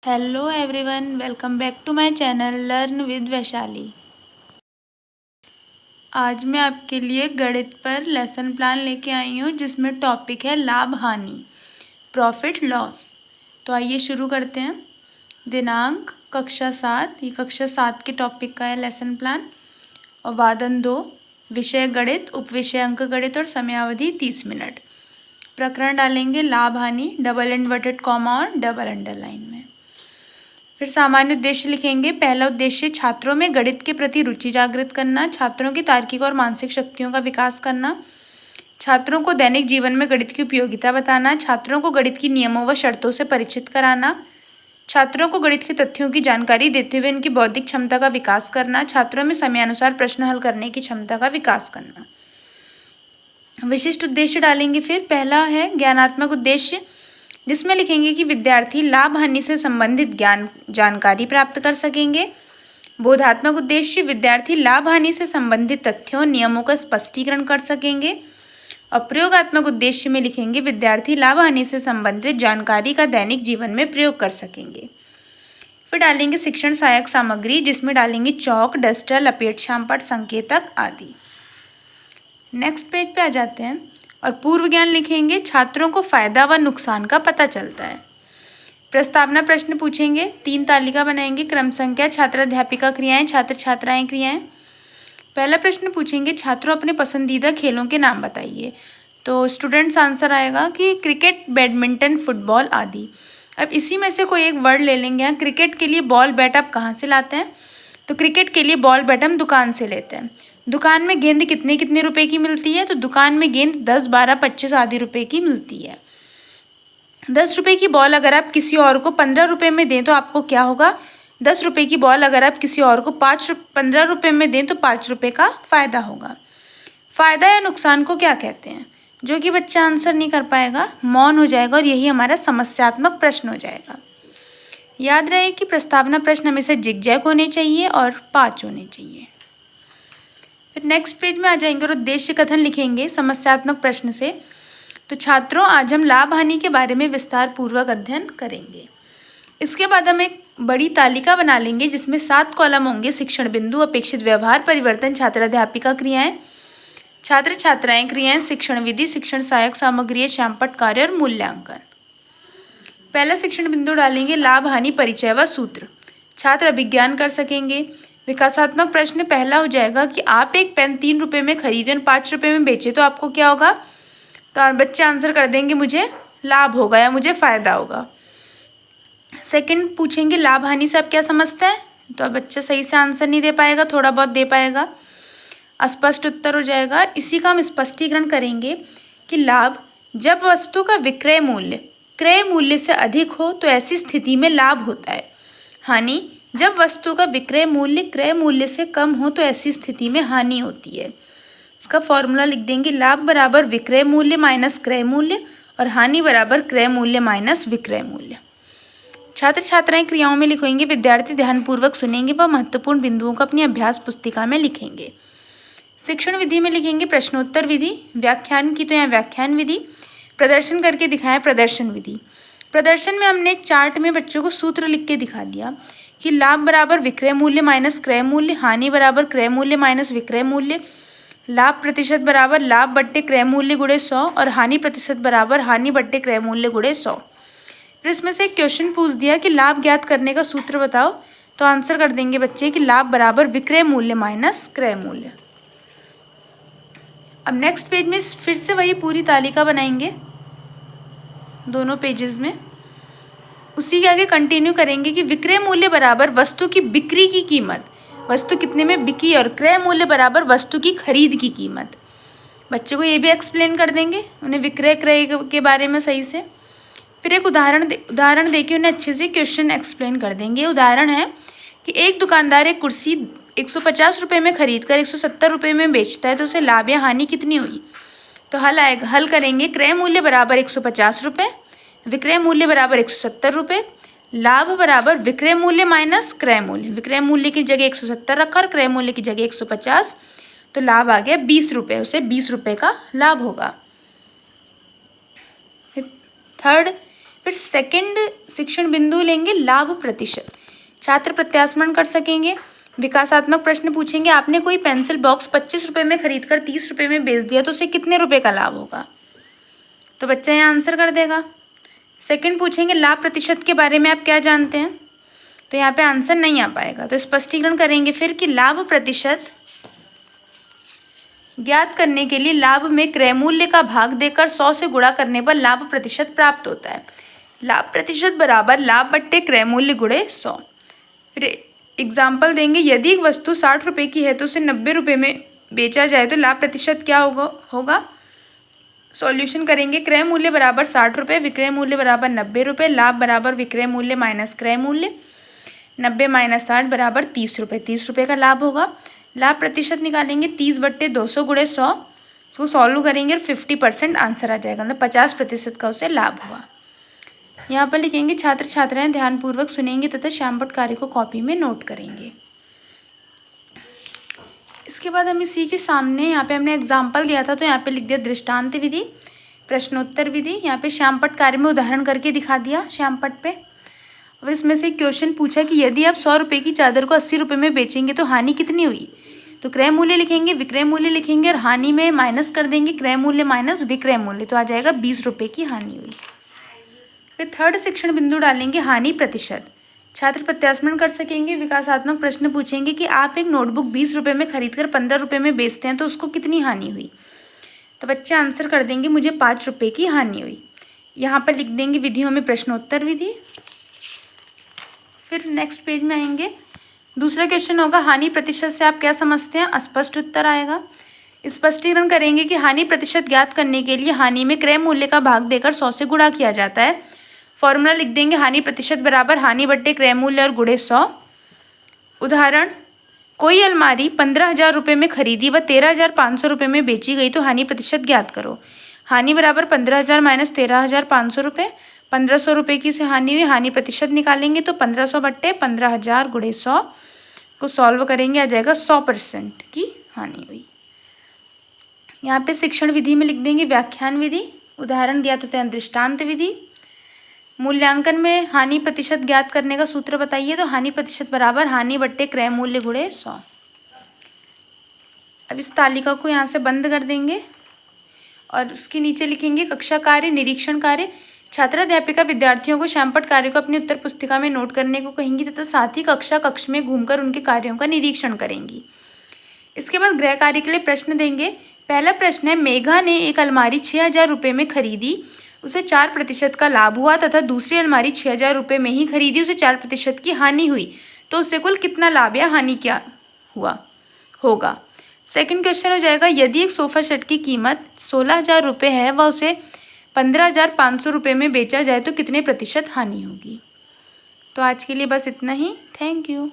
Hello everyone, welcome back to my channel learn with Vaishali. आज मैं आपके लिए गणित पर लेसन प्लान लेके आई हूँ जिसमें टॉपिक है लाभ हानि, प्रॉफिट लॉस। तो आइए शुरू करते हैं। दिनांक कक्षा 7, ये कक्षा 7 के टॉपिक का है लेसन प्लान। और वादन 2, विषय गणित, उपविषय अंक गणित और समयावधि 30 मिनट। प्रकरण डालेंगे लाभ हानि, डबल इन्वर्टेड कॉमा और डबल अंडरलाइन में। फिर सामान्य उद्देश्य लिखेंगे। पहला उद्देश्य छात्रों में गणित के प्रति रुचि जागृत करना, छात्रों की तार्किक और मानसिक शक्तियों का विकास करना, छात्रों को दैनिक जीवन में गणित की उपयोगिता बताना, छात्रों को गणित की नियमों व शर्तों से परिचित कराना, छात्रों को गणित के तथ्यों की जानकारी देते हुए इनकी बौद्धिक क्षमता का विकास करना, छात्रों में समयानुसार प्रश्न हल करने की क्षमता का विकास करना। विशिष्ट उद्देश्य डालेंगे। फिर पहला है ज्ञानात्मक उद्देश्य, जिसमें लिखेंगे कि विद्यार्थी लाभ हानि से संबंधित ज्ञान जानकारी प्राप्त कर सकेंगे। बोधात्मक उद्देश्य, विद्यार्थी लाभ हानि से संबंधित तथ्यों नियमों का स्पष्टीकरण कर सकेंगे। और प्रयोगात्मक उद्देश्य में लिखेंगे विद्यार्थी लाभ हानि से संबंधित जानकारी का दैनिक जीवन में प्रयोग कर सकेंगे। फिर डालेंगे शिक्षण सहायक सामग्री, जिसमें डालेंगे चौक, डस्टर, लपेट श्यामपट्ट, संकेतक आदि। नेक्स्ट पेज पे आ जाते हैं और पूर्व ज्ञान लिखेंगे। छात्रों को फायदा व नुकसान का पता चलता है। प्रस्तावना प्रश्न पूछेंगे, 3 तालिका बनाएंगे। क्रम संख्या, छात्र अध्यापिका क्रियाएं, छात्र छात्राएं क्रियाएं। पहला प्रश्न पूछेंगे, छात्रों अपने पसंदीदा खेलों के नाम बताइए। तो स्टूडेंट्स आंसर आएगा कि क्रिकेट, बैडमिंटन, फुटबॉल आदि। अब इसी में से कोई एक वर्ड ले लेंगे। यहाँ क्रिकेट के लिए बॉल बैट आप कहाँ से लाते हैं? तो क्रिकेट के लिए बॉल बैट हम दुकान से लेते हैं। दुकान में गेंद कितने रुपए की मिलती है? तो दुकान में गेंद 10, 12, 25 आदि रुपए की मिलती है। 10 रुपए की बॉल अगर आप किसी और को 15 रुपए में दें तो आपको क्या होगा? 10 रुपए की बॉल अगर आप किसी और को 15 रुपए में दें तो 5 रुपए का फायदा होगा। फायदा या नुकसान को क्या कहते हैं? जो कि बच्चा आंसर नहीं कर पाएगा, मौन हो जाएगा और यही हमारा समस्यात्मक प्रश्न हो जाएगा। याद रहे कि प्रस्तावना प्रश्न हमेशा जिगजैग होने चाहिए और 5 होने चाहिए। फिर नेक्स्ट पेज में आ जाएंगे और उद्देश्य कथन लिखेंगे समस्यात्मक प्रश्न से। तो छात्रों, आज हम लाभ हानि के बारे में विस्तार पूर्वक अध्ययन करेंगे। इसके बाद हम एक बड़ी तालिका बना लेंगे जिसमें 7 कॉलम होंगे। शिक्षण बिंदु, अपेक्षित व्यवहार, परिवर्तन, छात्र अध्यापिका क्रियाएं, छात्र छात्राएं क्रियाएं, शिक्षण विधि, शिक्षण सहायक सामग्री, श्यामपट्ट कार्य और मूल्यांकन। पहला शिक्षण बिंदु डालेंगे लाभ हानि परिचय व सूत्र। छात्र अभिज्ञान कर सकेंगे। विकासात्मक प्रश्न पहला हो जाएगा कि आप एक पेन 3 रुपये में खरीदें और 5 रुपये में बेचे तो आपको क्या होगा? तो बच्चे आंसर कर देंगे मुझे लाभ होगा या मुझे फ़ायदा होगा। सेकंड पूछेंगे लाभ हानि से आप क्या समझते हैं? तो अब बच्चा सही से आंसर नहीं दे पाएगा, थोड़ा बहुत दे पाएगा। अस्पष्ट उत्तर हो जाएगा। इसी का हम स्पष्टीकरण करेंगे कि लाभ, जब वस्तु का विक्रय मूल्य क्रय मूल्य से अधिक हो तो ऐसी स्थिति में लाभ होता है। हानि, जब वस्तु का विक्रय मूल्य क्रय मूल्य से कम हो तो ऐसी स्थिति में हानि होती है। इसका फॉर्मूला लिख देंगे, लाभ बराबर विक्रय मूल्य माइनस क्रय मूल्य और हानि बराबर क्रय मूल्य माइनस विक्रय मूल्य। छात्र छात्राएं क्रियाओं में लिखेंगे, विद्यार्थी ध्यानपूर्वक सुनेंगे व महत्वपूर्ण बिंदुओं को अपनी अभ्यास पुस्तिका में लिखेंगे। शिक्षण विधि में लिखेंगे प्रश्नोत्तर विधि, व्याख्यान की तो यहाँ व्याख्यान विधि, प्रदर्शन करके दिखाएं प्रदर्शन विधि। प्रदर्शन में हमने एक चार्ट में बच्चों को सूत्र लिख के दिखा दिया कि लाभ बराबर विक्रय मूल्य माइनस क्रय मूल्य, हानि बराबर क्रय मूल्य माइनस विक्रय मूल्य, लाभ प्रतिशत बराबर लाभ बट्टे क्रय मूल्य गुणे 100 और हानि प्रतिशत बराबर हानि बट्टे क्रय मूल्य गुणे 100। फिर इसमें से एक क्वेश्चन पूछ दिया कि लाभ ज्ञात करने का सूत्र बताओ। तो आंसर कर देंगे बच्चे कि लाभ बराबर विक्रय मूल्य माइनस क्रय मूल्य। अब नेक्स्ट पेज में फिर से वही पूरी तालिका बनाएंगे दोनों पेजेस में। उसी के आगे कंटिन्यू करेंगे कि विक्रय मूल्य बराबर वस्तु की बिक्री की कीमत, वस्तु कितने में बिकी, और क्रय मूल्य बराबर वस्तु की खरीद की कीमत। बच्चों को ये भी एक्सप्लेन कर देंगे, उन्हें विक्रय क्रय के बारे में सही से। फिर एक उदाहरण देके उन्हें अच्छे से क्वेश्चन एक्सप्लेन कर देंगे। उदाहरण है कि एक दुकानदार एक कुर्सी 150 रुपये में खरीद कर 170 रुपये में बेचता है तो उसे लाभ या हानि कितनी हुई? तो हल करेंगे, क्रय मूल्य बराबर 150 रुपये, विक्रय मूल्य बराबर 170 रुपये, लाभ बराबर विक्रय मूल्य माइनस क्रय मूल्य। विक्रय मूल्य की जगह 170 रखा और क्रय मूल्य की जगह 150, तो लाभ आ गया 20 रुपये, उसे 20 रुपये का लाभ होगा। थर्ड फिर सेकंड शिक्षण बिंदु लेंगे लाभ प्रतिशत। छात्र प्रत्यास्मरण कर सकेंगे, विकासात्मक प्रश्न पूछेंगे। आपने कोई पेंसिल बॉक्स 25 रुपये में खरीद कर 30 रुपये में बेच दिया तो उसे कितने रुपए का लाभ होगा, तो बच्चा यहाँ आंसर कर देगा। सेकंड पूछेंगे लाभ प्रतिशत के बारे में आप क्या जानते हैं, तो यहाँ पे आंसर नहीं आ पाएगा। तो स्पष्टीकरण करेंगे फिर कि लाभ प्रतिशत ज्ञात करने के लिए लाभ में क्रय मूल्य का भाग देकर 100 से गुणा करने पर लाभ प्रतिशत प्राप्त होता है। लाभ प्रतिशत बराबर लाभ बट्टे क्रय मूल्य गुणे 100। फिर एग्जाम्पल देंगे, यदि एक वस्तु 60 रुपये की है तो उसे 90 रुपये में बेचा जाए तो लाभ प्रतिशत क्या होगा। सॉल्यूशन करेंगे, क्रय मूल्य बराबर 60 रुपये, विक्रय मूल्य बराबर 90 रुपये, लाभ बराबर विक्रय मूल्य माइनस क्रय मूल्य, 90 माइनस 60 बराबर 30 रुपये, 30 रुपये का लाभ होगा। लाभ प्रतिशत निकालेंगे 30/200 गुणे 100, इसको सॉल्व करेंगे और 50% आंसर आ जाएगा, मतलब 50% का उसे लाभ हुआ। यहाँ पर लिखेंगे, छात्र छात्राएं ध्यानपूर्वक सुनेंगे तथा श्यामपट्ट कार्य को कॉपी में नोट करेंगे। इसके बाद हम इसी के सामने यहाँ पे हमने एग्जाम्पल दिया था तो यहाँ पे लिख दिया दृष्टांत विधि, प्रश्नोत्तर विधि। यहाँ पे श्यामपट्ट कार्य में उदाहरण करके दिखा दिया श्यामपट्ट पे। और इसमें से क्वेश्चन पूछा कि यदि आप 100 रुपये की चादर को 80 रुपये में बेचेंगे तो हानि कितनी हुई, तो क्रय मूल्य लिखेंगे, विक्रय मूल्य लिखेंगे और हानि में माइनस कर देंगे क्रय मूल्य माइनस विक्रय मूल्य, तो आ जाएगा 20 रुपये की हानि हुई। फिर थर्ड शिक्षण बिंदु डालेंगे हानि प्रतिशत। छात्र प्रत्यास्मरण कर सकेंगे, विकासात्मक प्रश्न पूछेंगे कि आप एक नोटबुक 20 रुपये में खरीद कर 15 रुपये में बेचते हैं तो उसको कितनी हानि हुई, तो बच्चे आंसर कर देंगे मुझे 5 रुपये की हानि हुई। यहाँ पर लिख देंगे विधियों में प्रश्नोत्तर विधि। फिर नेक्स्ट पेज में आएंगे, दूसरा क्वेश्चन होगा हानि प्रतिशत से आप क्या समझते हैं, अस्पष्ट उत्तर आएगा। स्पष्टीकरण करेंगे कि हानि प्रतिशत ज्ञात करने के लिए हानि में क्रय मूल्य का भाग देकर 100 से गुणा किया जाता है। फॉर्मूला लिख देंगे, हानि प्रतिशत बराबर हानि बट्टे क्रय मूल्य और गुणे 100। उदाहरण, कोई अलमारी 15,000 रुपये में खरीदी व 13,500 रुपये में बेची गई तो हानि प्रतिशत ज्ञात करो। हानि बराबर 15,000 माइनस 13,500 रुपये, 1,500 रुपये की से हानि हुई, हानि प्रतिशत निकालेंगे तो 1500 बट्टे 15,000 गुणे 100 को सॉल्व करेंगे, आ जाएगा 100% की हानि हुई। यहाँ पे शिक्षण विधि में लिख देंगे व्याख्यान विधि, उदाहरण दिया तो दृष्टांत विधि। मूल्यांकन में हानि प्रतिशत ज्ञात करने का सूत्र बताइए, तो हानि प्रतिशत बराबर हानि बट्टे क्रय मूल्य गुणे 100। अब इस तालिका को यहाँ से बंद कर देंगे और उसके नीचे लिखेंगे कक्षा कार्य, निरीक्षण कार्य। छात्राध्यापिका विद्यार्थियों को श्यामपट्ट कार्य को अपनी उत्तर पुस्तिका में नोट करने को कहेंगी तथा साथ ही कक्ष में घूमकर उनके कार्यों का निरीक्षण करेंगी। इसके बाद गृह कार्य के लिए प्रश्न देंगे। पहला प्रश्न है, मेघा ने एक अलमारी 6,000 रुपये में खरीदी, उसे 4% का लाभ हुआ तथा दूसरी अलमारी 6,000 रुपये में ही खरीदी, उसे 4% की हानि हुई, तो उससे कुल कितना लाभ या हानि क्या होगा। सेकंड क्वेश्चन हो जाएगा, यदि एक सोफ़ा सेट की कीमत 16,000 रुपये है व उसे 15,500 रुपये में बेचा जाए तो कितने प्रतिशत हानि होगी। तो आज के लिए बस इतना ही। Thank you.